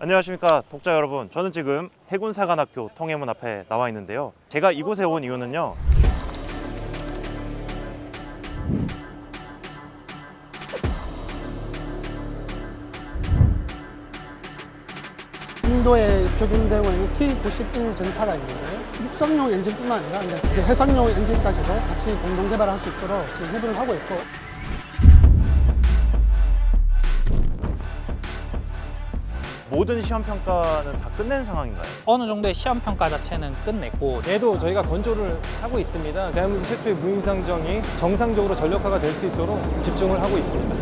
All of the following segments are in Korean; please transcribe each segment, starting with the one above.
안녕하십니까 독자 여러분. 저는 지금 해군사관학교 통해문 앞에 나와 있는데요. 제가 이곳에 온 이유는요, 인도에 적용되고 있는 T-91 전차가 있는데요. 육상용 엔진뿐만 아니라 이제 해상용 엔진까지도 같이 공동 개발할 수 있도록 지금 협의를 하고 있고. 모든 시험 평가는 다 끝낸 상황인가요? 어느 정도의 시험 평가 자체는 끝냈고, 얘도 저희가 건조를 하고 있습니다. 대한민국 최초의 무인상정이 정상적으로 전력화가 될 수 있도록 집중을 하고 있습니다.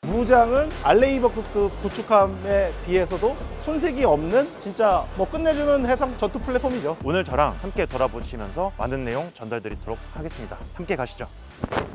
무장은 알레이버급 구축함에 비해서도 손색이 없는 진짜 끝내주는 해상 전투 플랫폼이죠. 오늘 저랑 함께 돌아보시면서 많은 내용 전달드리도록 하겠습니다. 함께 가시죠.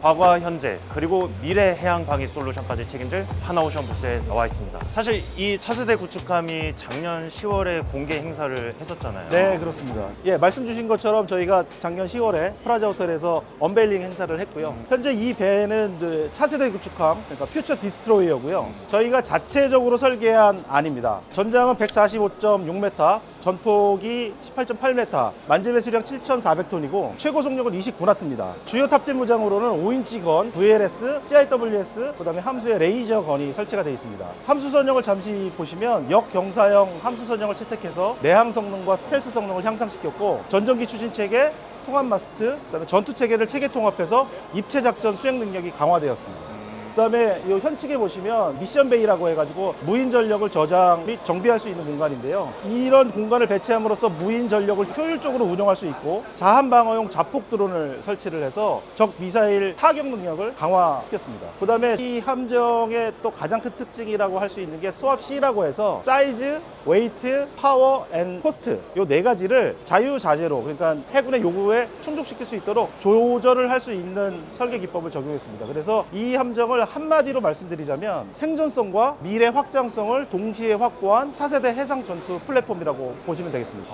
과거와 현재 그리고 미래 해양 방위 솔루션까지 책임질 하나오션 부스에 나와 있습니다. 사실 이 차세대 구축함이 작년 10월에 공개 행사를 했었잖아요. 네, 그렇습니다. 예, 말씀 주신 것처럼 저희가 작년 10월에 프라자 호텔에서 언베일링 행사를 했고요. 현재 이 배는 이제 차세대 구축함, 그러니까 퓨처 디스트로이어고요. 저희가 자체적으로 설계한 안입니다. 전장은 145.6m, 전폭이 18.8m, 만재 배수량 7,400톤이고 최고 속력은 29나트입니다. 주요 탑재 무장으로는 5인치 건, VLS, CIWS, 그다음에 함수의 레이저 건이 설치가 되어 있습니다. 함수 선형을 잠시 보시면 역경사형 함수 선형을 채택해서 내항 성능과 스텔스 성능을 향상시켰고, 전전기 추진 체계, 통합 마스트, 그다음에 전투 체계를 체계 통합해서 입체 작전 수행 능력이 강화되었습니다. 그다음에 이 현측에 보시면 미션 베이라고 해가지고 무인 전력을 저장 및 정비할 수 있는 공간인데요. 이런 공간을 배치함으로써 무인 전력을 효율적으로 운영할 수 있고 자한 방어용 자폭 드론을 설치를 해서 적 미사일 타격 능력을 강화시켰습니다. 그다음에 이 함정의 또 가장 큰 특징이라고 할 수 있는 게 소압 C라고 해서 사이즈, 웨이트, 파워 앤 코스트 이 네 가지를 자유자재로, 그러니까 해군의 요구에 충족시킬 수 있도록 조절을 할 수 있는 설계 기법을 적용했습니다. 그래서 이 함정을 한마디로 말씀드리자면 생존성과 미래 확장성을 동시에 확보한 차세대 해상 전투 플랫폼이라고 보시면 되겠습니다.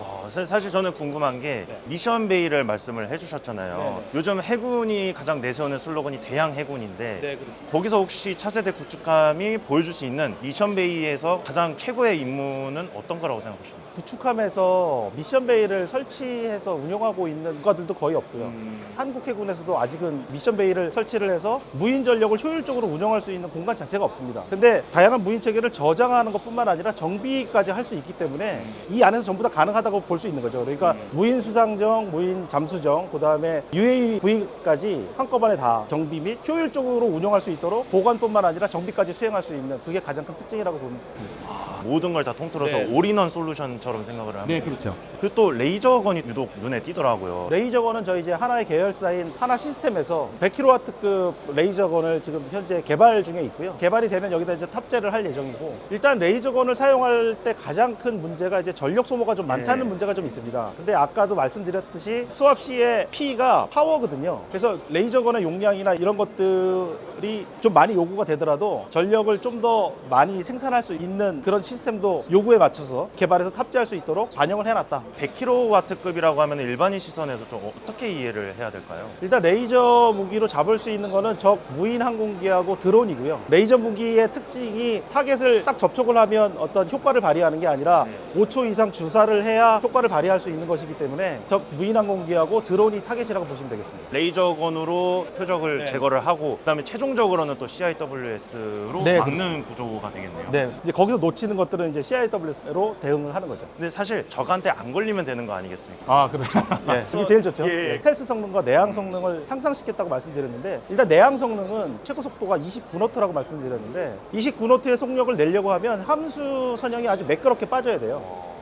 사실 저는 궁금한 게 미션 베이를 말씀을 해주셨잖아요. 네네. 요즘 해군이 가장 내세우는 슬로건이 대양 해군인데, 네, 그렇습니다. 거기서 혹시 차세대 구축함이 보여줄 수 있는 미션 베이에서 가장 최고의 임무는 어떤 거라고 생각하십니까? 구축함에서 미션 베이를 설치해서 운영하고 있는 국가들도 거의 없고요. 한국 해군에서도 아직은 미션 베이를 설치를 해서 무인 전력을 효율적으로 운영할 수 있는 공간 자체가 없습니다. 근데 다양한 무인 체계를 저장하는 것뿐만 아니라 정비까지 할 수 있기 때문에 이 안에서 전부 다 가능하다고 볼 수 있는 거죠. 그러니까 무인 수상정, 무인 잠수정, 그다음에 UAV까지 한꺼번에 다 정비 및 효율적으로 운영할 수 있도록 보관뿐만 아니라 정비까지 수행할 수 있는, 그게 가장 큰 특징이라고 보면 되겠습니다. 모든 걸 다 통틀어서 네. 올인원 솔루션처럼 생각을 합니다. 네, 그렇죠. 그리고 또 레이저건이 유독 눈에 띄더라고요. 레이저건은 저희 이제 하나의 계열사인 하나 시스템에서 100kW급 레이저건을 지금 현재 개발 중에 있고요. 개발이 되면 여기다 이제 탑재를 할 예정이고, 일단 레이저건을 사용할 때 가장 큰 문제가 이제 전력 소모가 좀 많다는 문제가 좀 있습니다. 근데 아까도 말씀드렸듯이 스왑 C의 P가 파워거든요. 그래서 레이저건의 용량이나 이런 것들이 좀 많이 요구가 되더라도 전력을 좀 더 많이 생산할 수 있는 그런 시스템도 요구에 맞춰서 개발해서 탑재할 수 있도록 반영을 해놨다. 100kW급이라고 하면 일반인 시선에서 좀 어떻게 이해를 해야 될까요? 일단 레이저 무기로 잡을 수 있는 거는 적 무인 항공기하고 드론이고요. 레이저 무기의 특징이 타겟을 딱 접촉을 하면 어떤 효과를 발휘하는 게 아니라 5초 이상 주사를 해야 효과를 발휘할 수 있는 것이기 때문에 적 무인 항공기하고 드론이 타겟이라고 보시면 되겠습니다. 레이저건으로 표적을 제거를 하고, 그다음에 최종적으로는 또 CIWS로 네, 막는 구조가 되겠네요. 네, 이제 거기서 놓치는 것들은 이제 CIWS로 대응을 하는 거죠. 근데 사실 적한테 안 걸리면 되는 거 아니겠습니까? 아, 그렇죠. 예, 이게 제일 좋죠. 예, 예. 스텔스 성능과 내항 성능을 향상시켰다고 말씀드렸는데, 일단 내항 성능은 최고 속도가 29노트라고 말씀드렸는데, 29노트의 속력을 내려고 하면 함수 선형이 아주 매끄럽게 빠져야 돼요.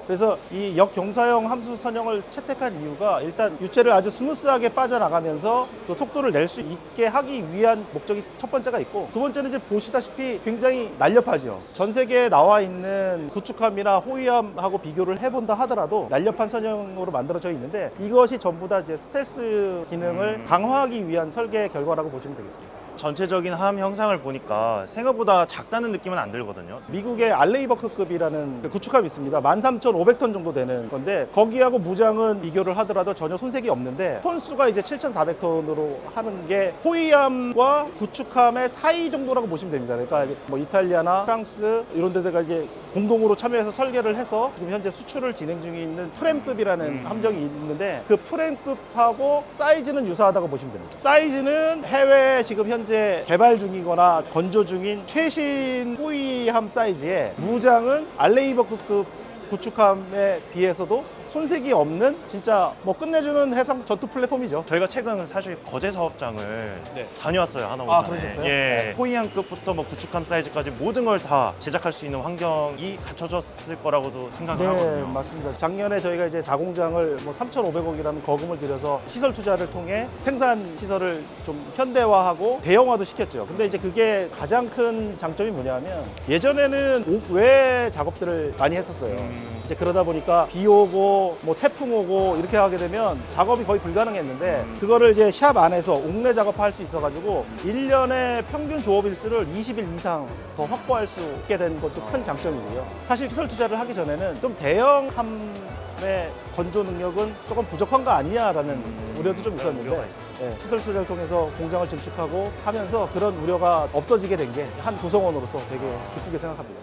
그래서 이 역경사형 함수 선형을 채택한 이유가 일단 유체를 아주 스무스하게 빠져나가면서 그 속도를 낼 수 있게 하기 위한 목적이 첫 번째가 있고, 두 번째는 이제 보시다시피 굉장히 날렵하죠. 전 세계에 나와 있는 구축함이나 호위함하고 비교를 해본다 하더라도 날렵한 선형으로 만들어져 있는데, 이것이 전부 다 이제 스텔스 기능을 강화하기 위한 설계 결과라고 보시면 되겠습니다. 전체적인 하함 형상을 보니까 생각보다 작다는 느낌은 안 들거든요. 미국의 알레이버크급이라는 그 구축함이 있습니다. 13,500톤 정도 되는 건데 거기하고 무장은 비교를 하더라도 전혀 손색이 없는데 톤수가 이제 7,400톤으로 하는 게 호위함과 구축함의 사이 정도라고 보시면 됩니다. 그러니까 뭐 이탈리아나 프랑스 이런 데다가 이제 공동으로 참여해서 설계를 해서 지금 현재 수출을 진행 중에 있는 프렘급이라는 함정이 있는데 그 프렘급하고 사이즈는 유사하다고 보시면 됩니다. 사이즈는 해외 지금 현재 개발 중이거나 건조 중인 최신 호위함 사이즈에 무장은 알레이버급 구축함에 비해서도 손색이 없는 진짜 뭐 끝내주는 해상 전투 플랫폼이죠. 저희가 최근 사실 거제 사업장을 네. 다녀왔어요. 하나오션에. 아, 그러셨어요? 예. 네. 호위함급부터 뭐 구축함 사이즈까지 모든 걸 다 제작할 수 있는 환경이 갖춰졌을 거라고도 생각을 네, 하거든요. 맞습니다. 작년에 저희가 이제 4공장을 뭐 3,500억이라는 거금을 들여서 시설 투자를 통해 생산 시설을 좀 현대화하고 대형화도 시켰죠. 근데 이제 그게 가장 큰 장점이 뭐냐면 예전에는 옥외 작업들을 많이 했었어요. 이제 그러다 보니까 비 오고 뭐 태풍 오고 이렇게 하게 되면 작업이 거의 불가능했는데 그거를 이제 샵 안에서 옥내 작업할 수 있어가지고 1년에 평균 조업일수를 20일 이상 더 확보할 수 있게 된 것도 큰 장점이고요. 사실 시설 투자를 하기 전에는 좀 대형 함의 건조 능력은 조금 부족한 거 아니냐라는 우려도 좀 우려가 있었는데 있어요. 시설 투자를 통해서 공장을 증축하고 하면서 그런 우려가 없어지게 된 게 한 구성원으로서 되게 기쁘게 생각합니다.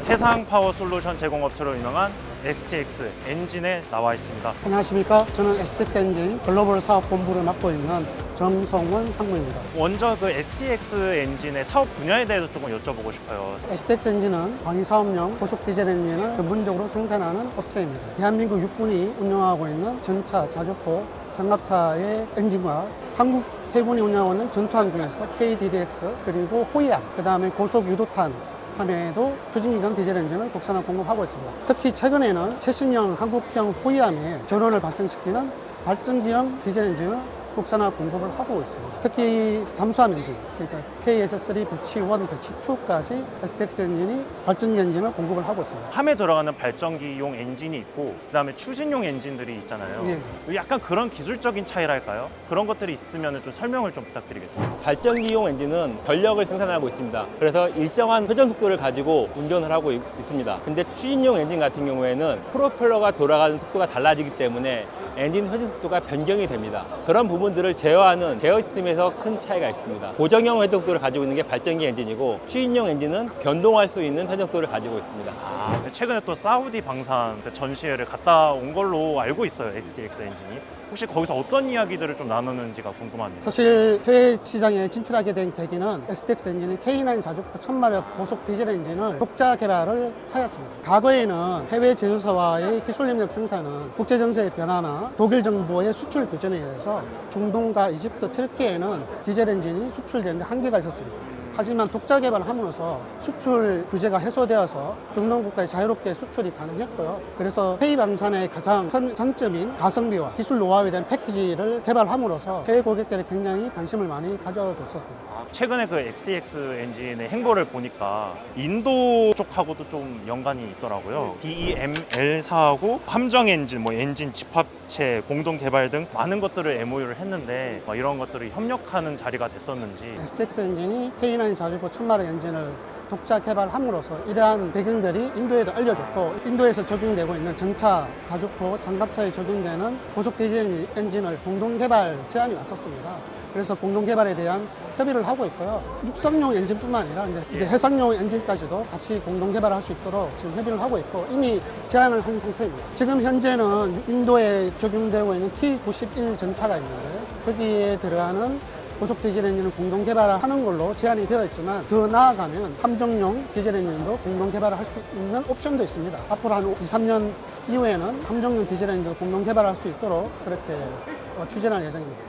해상 파워 솔루션 제공업체로 유명한 XTX 엔진에 나와 있습니다. 안녕하십니까. 저는 STX 엔진 글로벌 사업본부를 맡고 있는 정성원 상무입니다. 먼저 그 XTX 엔진의 사업 분야에 대해서 조금 여쭤보고 싶어요. STX 엔진은 방위 사업용 고속 디젤 엔진을 전문적으로 생산하는 업체입니다. 대한민국 육군이 운영하고 있는 전차, 자주포, 장갑차의 엔진과 한국 해군이 운영하고 있는 전투함 중에서 KDDX 그리고 호위함, 그 다음에 고속 유도탄 함에도 추진기관 디젤 엔진을 국산화 공급하고 있습니다. 특히 최근에는 최신형 한국형 호위함에 전원을 발생시키는 발전기형 디젤 엔진을 국산화 공급을 하고 있습니다. 특히 잠수함 엔진, 그러니까 KS3, 배치 1, 배치 2까지 STX 엔진이 발전기 엔진을 공급을 하고 있습니다. 함에 들어가는 발전기용 엔진이 있고 그다음에 추진용 엔진들이 있잖아요. 네. 약간 그런 기술적인 차이랄까요? 그런 것들이 있으면 좀 설명을 좀 부탁드리겠습니다. 발전기용 엔진은 전력을 생산하고 있습니다. 그래서 일정한 회전 속도를 가지고 운전을 하고 있습니다. 근데 추진용 엔진 같은 경우에는 프로펠러가 돌아가는 속도가 달라지기 때문에 엔진 회전 속도가 변경이 됩니다. 그런 부분들을 제어하는 제어 시스템에서 큰 차이가 있습니다. 고정형 회전 속도를 가지고 있는 게 발전기 엔진이고 추진용 엔진은 변동할 수 있는 회전 속도를 가지고 있습니다. 최근에 또 사우디 방산 전시회를 갔다 온 걸로 알고 있어요. XTX 엔진이. 혹시 거기서 어떤 이야기들을 좀 나누는지가 궁금합니다. 사실 해외 시장에 진출하게 된 계기는 STX 엔진이 K9 자주포 1000마력 고속 디젤 엔진을 독자 개발을 하였습니다. 과거에는 해외 제조사와의 기술 협력 생산은 국제 정세의 변화나 독일 정부의 수출 규제에 의해서 중동과 이집트, 터키에는 디젤 엔진이 수출되는데 한계가 있었습니다. 하지만 독자 개발을 함으로써 수출 규제가 해소되어서 중동 국가에 자유롭게 수출이 가능했고요. 그래서 K 방산의 가장 큰 장점인 가성비와 기술 노하우에 대한 패키지를 개발함으로써 해외 고객들이 굉장히 관심을 많이 가져줬었습니다. 최근에 그 XTX 엔진의 행보를 보니까 인도 쪽하고도 좀 연관이 있더라고요. DEML4하고 함정 엔진, 뭐 엔진 집합체 공동 개발 등 많은 것들을 MOU를 했는데 이런 것들을 협력하는 자리가 됐었는지. STX 엔진이 K9 자주포 1000마력 엔진을 독자 개발함으로써 이러한 배경들이 인도에도 알려졌고 인도에서 적용되고 있는 전차, 자주포, 장갑차에 적용되는 고속 디젤 엔진을 공동 개발 제안이 왔었습니다. 그래서 공동 개발에 대한 협의를 하고 있고요. 육상용 엔진뿐만 아니라 이제 해상용 엔진까지도 같이 공동 개발할 수 있도록 지금 협의를 하고 있고 이미 제안을 한 상태입니다. 지금 현재는 인도에 적용되고 있는 T91 전차가 있는데 거기에 들어가는 고속 디젤 엔진을 공동 개발하는 걸로 제안이 되어 있지만 더 나아가면 함정용 디젤 엔진도 공동 개발을 할 수 있는 옵션도 있습니다. 앞으로 한 2, 3년 이후에는 함정용 디젤 엔진을 공동 개발할 수 있도록 그렇게 추진할 예정입니다.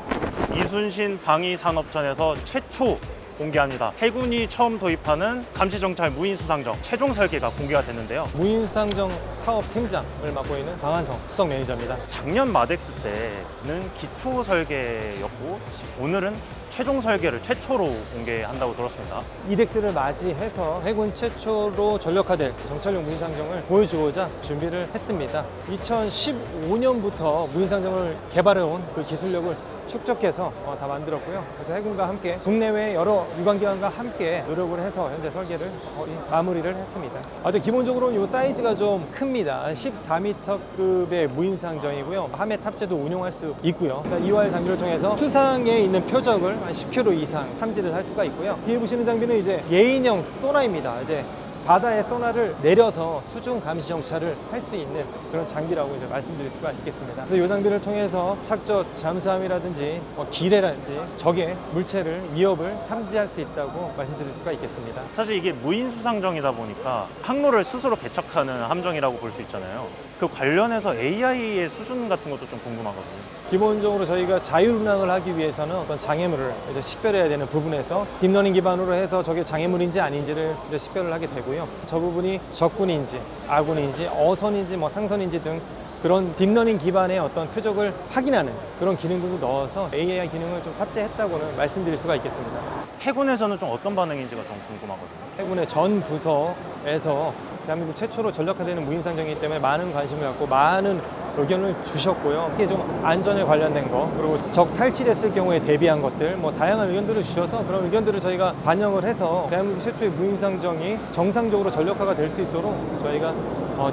이순신 방위산업전에서 최초 공개합니다. 해군이 처음 도입하는 감시정찰 무인수상정 최종 설계가 공개가 됐는데요. 무인상정 사업팀장을 맡고 있는 강한성 수석 매니저입니다. 작년 마덱스 때는 기초 설계였고 오늘은 최종 설계를 최초로 공개한다고 들었습니다. 이덱스를 맞이해서 해군 최초로 전력화될 정찰용 무인상정을 보여주고자 준비를 했습니다. 2015년부터 무인상정을 개발해온 그 기술력을 축적해서 다 만들었고요. 그래서 해군과 함께 국내외 여러 유관기관과 함께 노력을 해서 현재 설계를 거의 마무리를 했습니다. 아주 기본적으로 이 사이즈가 좀 큽니다. 14m급의 무인수상정이고요. 함해 탑재도 운용할 수 있고요. 그러니까 EOR 장비를 통해서 수상에 있는 표적을 한 10km 이상 탐지를 할 수가 있고요. 뒤에 보시는 장비는 이제 예인형 소나입니다. 이제 바다에 소나를 내려서 수중 감시 정찰을 할 수 있는 그런 장비라고 이제 말씀드릴 수가 있겠습니다. 그래서 이 장비를 통해서 착저 잠수함이라든지 기뢰라든지 적의 물체를 위협을 탐지할 수 있다고 말씀드릴 수가 있겠습니다. 사실 이게 무인 수상정이다 보니까 항로를 스스로 개척하는 함정이라고 볼 수 있잖아요. 그 관련해서 AI의 수준 같은 것도 좀 궁금하거든요. 기본적으로 저희가 자율운항을 하기 위해서는 어떤 장애물을 이제 식별해야 되는 부분에서 딥러닝 기반으로 해서 저게 장애물인지 아닌지를 이제 식별을 하게 되고요. 저 부분이 적군인지 아군인지 어선인지 상선인지 등 그런 딥러닝 기반의 어떤 표적을 확인하는 그런 기능들도 넣어서 AI 기능을 좀 탑재했다고는 말씀드릴 수가 있겠습니다. 해군에서는 좀 어떤 반응인지가 좀 궁금하거든요. 해군의 전 부서에서 대한민국 최초로 전력화되는 무인상정이기 때문에 많은 관심을 갖고 많은 의견을 주셨고요. 특히 좀 안전에 관련된 거, 그리고 적 탈취됐을 경우에 대비한 것들, 다양한 의견들을 주셔서 그런 의견들을 저희가 반영을 해서 대한민국 최초의 무인상정이 정상적으로 전력화가 될 수 있도록 저희가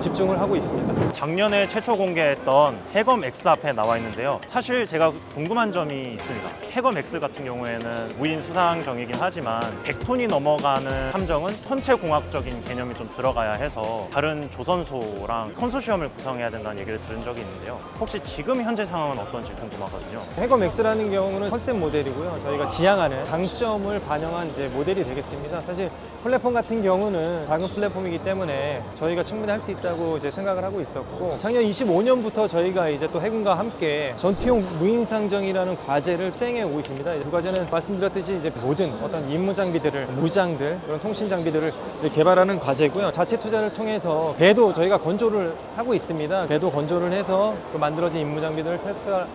집중을 하고 있습니다. 작년에 최초 공개했던 해검 X 앞에 나와 있는데요. 사실 제가 궁금한 점이 있습니다. 해검 X 같은 경우에는 무인 수상정이긴 하지만 100톤이 넘어가는 함정은 선체 공학적인 개념이 좀 들어가야 해서 다른 조선소랑 컨소시엄을 구성해야 된다는 얘기를 들은 적이 있는데요. 혹시 지금 현재 상황은 어떤지 궁금하거든요. 해검 X라는 경우는 컨셉 모델이고요. 저희가 지향하는 장점을 반영한 이제 모델이 되겠습니다. 사실 플랫폼 같은 경우는 작은 플랫폼이기 때문에 저희가 충분히 할 수 있다고 이제 생각을 하고 있었고, 작년 25년부터 저희가 이제 또 해군과 함께 전투용 무인상정이라는 과제를 수행해 오고 있습니다. 이 과제는 말씀드렸듯이 이제 모든 어떤 임무 장비들을, 무장들, 그런 통신 장비들을 이제 개발하는 과제고요. 자체 투자를 통해서 배도 저희가 건조를 하고 있습니다. 배도 건조를 해서 그 만들어진 임무 장비들을 테스트할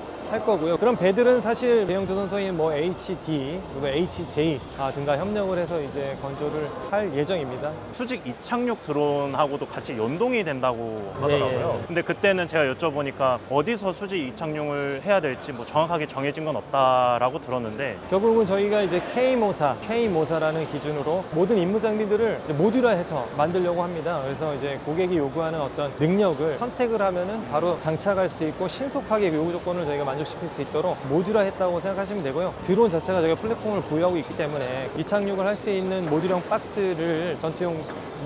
거고요. 그런 배들은 사실 대형 조선소인 HD 그리고 HJ 등과 협력을 해서 이제 건조를 할 예정입니다. 수직 이착륙 드론하고도 같이 연동이 된다고 하더라고요. 예. 근데 그때는 제가 여쭤보니까 어디서 수직 이착륙을 해야 될지 정확하게 정해진 건 없다라고 들었는데, 결국은 저희가 이제 K모사라는 기준으로 모든 임무 장비들을 이제 모듈화해서 만들려고 합니다. 그래서 이제 고객이 요구하는 어떤 능력을 선택을 하면은 바로 장착할 수 있고 신속하게 요구 조건을 저희가 만족시킬 수 있도록 모듈화했다고 생각하시면 되고요. 드론 자체가 저희가 플랫폼을 보유하고 있기 때문에 이착륙을 할 수 있는 모듈형 박스를 전투용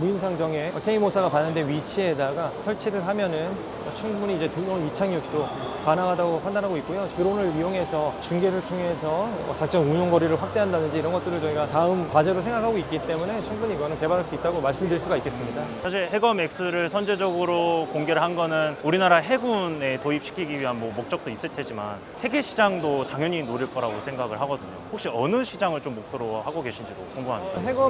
무인상정에 K모사가 반영된 위치에다가 설치를 하면은 충분히 이제 드론 이착륙도 가능하다고 판단하고 있고요. 드론을 이용해서 중계를 통해서 작전 운용 거리를 확대한다든지 이런 것들을 저희가 다음 과제로 생각하고 있기 때문에 충분히 이거는 개발할 수 있다고 말씀드릴 수가 있겠습니다. 사실 해검 X를 선제적으로 공개를 한 거는 우리나라 해군에 도입시키기 위한 목적도 있을 테지만 세계 시장도 당연히 노릴 거라고 생각을 하거든요. 혹시 어느 시장을 좀 목표로 하고 계신지도 궁금합니다. 해검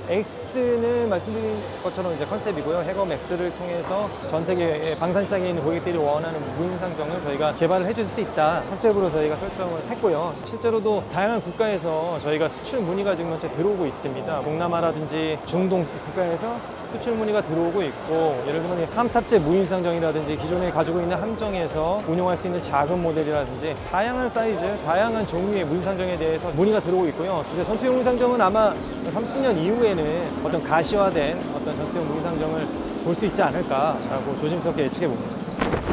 X는 말씀드린 것처럼 이제 컨셉이고요. 해검 X를 통해서 전 세계의 방산시장에 있는 고객들이 원하는 무인상정을 저희가 개발을 해줄 수 있다 컨셉으로 저희가 설정을 했고요. 실제로도 다양한 국가에서 저희가 수출 문의가 지금 현재 들어오고 있습니다. 동남아라든지 중동 국가에서 수출 문의가 들어오고 있고, 예를 들면 함탑재 무인상정이라든지 기존에 가지고 있는 함정에서 운용할 수 있는 작은 모델이라든지 다양한 사이즈, 다양한 종류의 무인상정에 대해서 문의가 들어오고 있고요. 이제 전투용 무인상정은 아마 30년 이후에는 어떤 가시화된 어떤 전투용 무인상정을 볼 수 있지 않을까라고 조심스럽게 예측해 봅니다.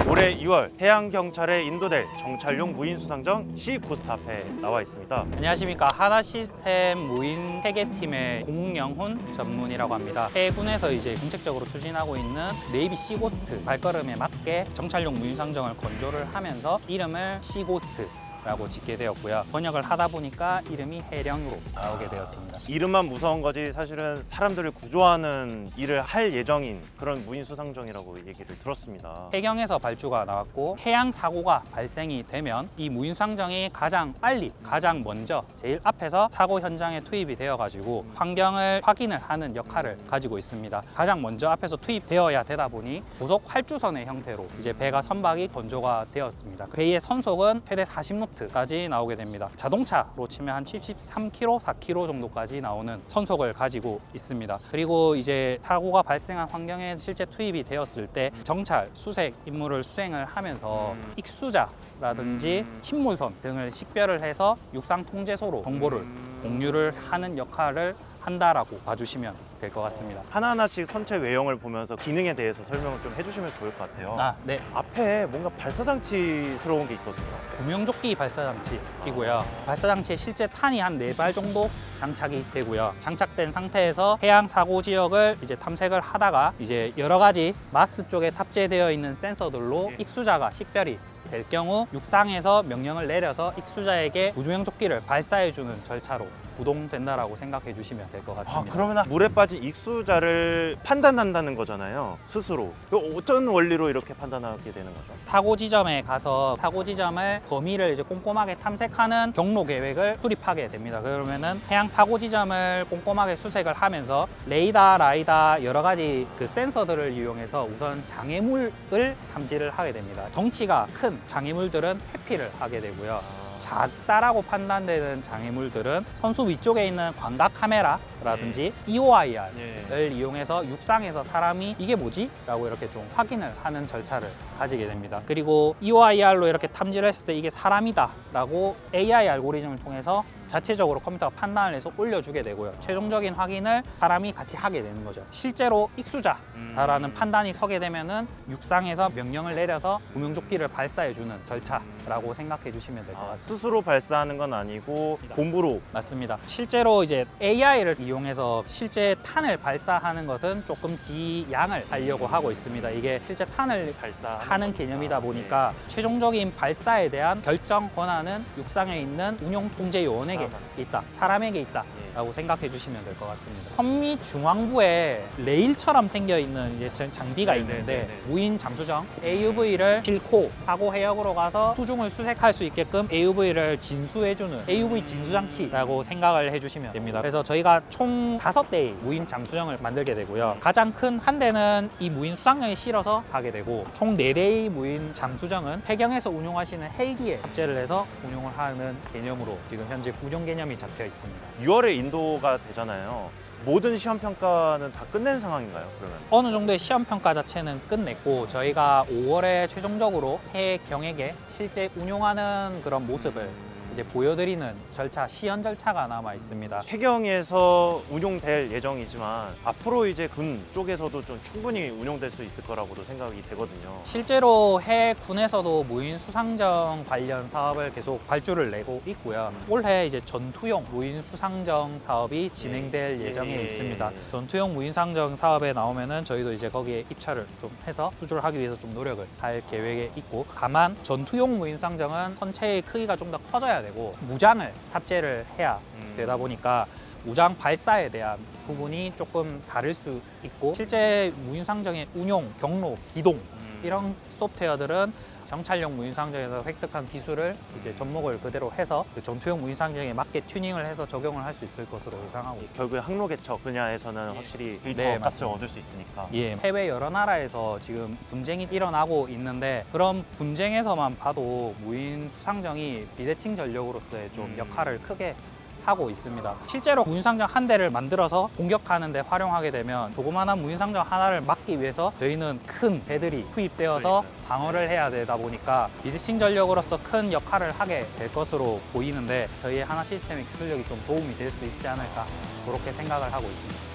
올해 6월 해양경찰에 인도될 정찰용 무인수상정 C-고스트 앞에 나와 있습니다. 안녕하십니까. 하나시스템 무인 회계팀의 공영훈 전문이라고 합니다. 해군에서 이제 정책적으로 추진하고 있는 네이비 C-고스트 발걸음에 맞게 정찰용 무인상정을 건조를 하면서 이름을 C-고스트 라고 짓게 되었고요. 번역을 하다 보니까 이름이 해령으로 나오게 되었습니다. 이름만 무서운 거지 사실은 사람들을 구조하는 일을 할 예정인 그런 무인수상정이라고 얘기를 들었습니다. 해경에서 발주가 나왔고 해양 사고가 발생이 되면 이 무인수상정이 가장 빨리, 가장 먼저 제일 앞에서 사고 현장에 투입이 되어가지고 환경을 확인을 하는 역할을 가지고 있습니다. 가장 먼저 앞에서 투입되어야 되다 보니 고속 활주선의 형태로 이제 배가 선박이 건조가 되었습니다. 배의 선속은 최대 40노트까지 나오게 됩니다. 자동차로 치면 한 73km, 4km 정도까지 나오는 선속을 가지고 있습니다. 그리고 이제 사고가 발생한 환경에 실제 투입이 되었을 때 정찰, 수색 임무를 수행을 하면서 익수자 라든지 침몰선 등을 식별을 해서 육상 통제소로 정보를 공유를 하는 역할을 한다라고 봐주시면 될 것 같습니다. 하나하나씩 선체 외형을 보면서 기능에 대해서 설명을 좀 해주시면 좋을 것 같아요. 네. 앞에 뭔가 발사장치스러운 게 있거든요. 구명조끼 발사장치이고요. 발사장치에 실제 탄이 한 4발 정도 장착이 되고요. 장착된 상태에서 해양 사고 지역을 이제 탐색을 하다가 이제 여러 가지 마스 쪽에 탑재되어 있는 센서들로 익수자가 식별이 될 경우 육상에서 명령을 내려서 익수자에게 구명조끼를 발사해주는 절차로 구동된다라고 생각해 주시면 될 것 같습니다. 그러면 물에 빠진 익수자를 판단한다는 거잖아요, 스스로. 어떤 원리로 이렇게 판단하게 되는 거죠? 사고 지점에 가서 사고 지점을 범위를 이제 꼼꼼하게 탐색하는 경로 계획을 수립하게 됩니다. 그러면은 해양 사고 지점을 꼼꼼하게 수색을 하면서 레이더, 라이다 여러 가지 그 센서들을 이용해서 우선 장애물을 탐지를 하게 됩니다. 덩치가 큰 장애물들은 회피를 하게 되고요. 작다라고 판단되는 장애물들은 선수 위쪽에 있는 광각 카메라라든지 EOIR을 이용해서 육상에서 사람이 이게 뭐지? 라고 이렇게 좀 확인을 하는 절차를 가지게 됩니다. 그리고 EOIR로 이렇게 탐지를 했을 때 이게 사람이다 라고 AI 알고리즘을 통해서 자체적으로 컴퓨터가 판단을 해서 올려주게 되고요. 최종적인 확인을 사람이 같이 하게 되는 거죠. 실제로 익수자다라는 판단이 서게 되면은 육상에서 명령을 내려서 구명조끼를 발사해주는 절차라고 생각해 주시면 될 것 같습니다. 스스로 발사하는 건 아니고 본부로. 맞습니다. 실제로 이제 AI를 이용해서 실제 탄을 발사하는 것은 조금 지양을 하려고 하고 있습니다. 이게 실제 탄을 발사하는 개념이다 보니까 최종적인 발사에 대한 결정 권한은 육상에 있는 운용 통제 요원에게 있다, 사람에게 있다라고 생각해 주시면 될 것 같습니다. 선미 중앙부에 레일처럼 생겨 있는 이제 장비가 있는데 무인 잠수정 AUV를 싣고 사고 해역으로 가서 수중을 수색할 수 있게끔 AUV를 진수해주는 AUV 진수장치라고 생각을 해주시면 됩니다. 그래서 저희가 총 5대의 무인 잠수정을 만들게 되고요. 가장 큰 한 대는 이 무인 수상정에 실어서 가게 되고 총 4대의 무인 잠수정은 해경에서 운용하시는 헬기에 탑재를 해서 운용을 하는 개념으로 지금 현재 운용 개념이 잡혀 있습니다. 6월에 인도가 되잖아요. 모든 시험 평가는 다 끝낸 상황인가요, 그러면? 어느 정도의 시험 평가 자체는 끝냈고 저희가 5월에 최종적으로 해경에게 실제 운용하는 그런 모습을 이제 보여드리는 절차, 시연 절차가 남아 있습니다. 해경에서 운용될 예정이지만 앞으로 이제 군 쪽에서도 좀 충분히 운용될 수 있을 거라고도 생각이 되거든요. 실제로 해군에서도 무인 수상정 관련 사업을 계속 발주를 내고 있고요. 올해 이제 전투용 무인 수상정 사업이 진행될 예정에 있습니다. 전투용 무인 수상정 사업에 나오면은 저희도 이제 거기에 입찰을 좀 해서 수주를 하기 위해서 좀 노력을 할 계획에 있고, 다만 전투용 무인 수상정은 선체의 크기가 좀 더 커져야 되고 무장을 탑재를 해야 되다 보니까 무장 발사에 대한 부분이 조금 다를 수 있고, 실제 무인상정의 운용, 경로, 기동 이런 소프트웨어들은 정찰용 무인상정에서 획득한 기술을 이제 접목을 그대로 해서 그 전투용 무인상정에 맞게 튜닝을 해서 적용을 할 수 있을 것으로 예상하고 있습니다. 결국에 항로 개척 분야에서는 확실히 더 네, 값을 맞습니다. 얻을 수 있으니까. 해외 여러 나라에서 지금 분쟁이 일어나고 있는데, 그런 분쟁에서만 봐도 무인 수상정이 비대칭 전력으로서의 좀 역할을 크게 하고 있습니다. 실제로 무인상정 한 대를 만들어서 공격하는 데 활용하게 되면 조그마한 무인상정 하나를 막기 위해서 저희는 큰 배들이 투입되어서 방어를 해야 되다 보니까 비대칭 전력으로서 큰 역할을 하게 될 것으로 보이는데, 저희의 하나 시스템의 기술력이 좀 도움이 될 수 있지 않을까 그렇게 생각을 하고 있습니다.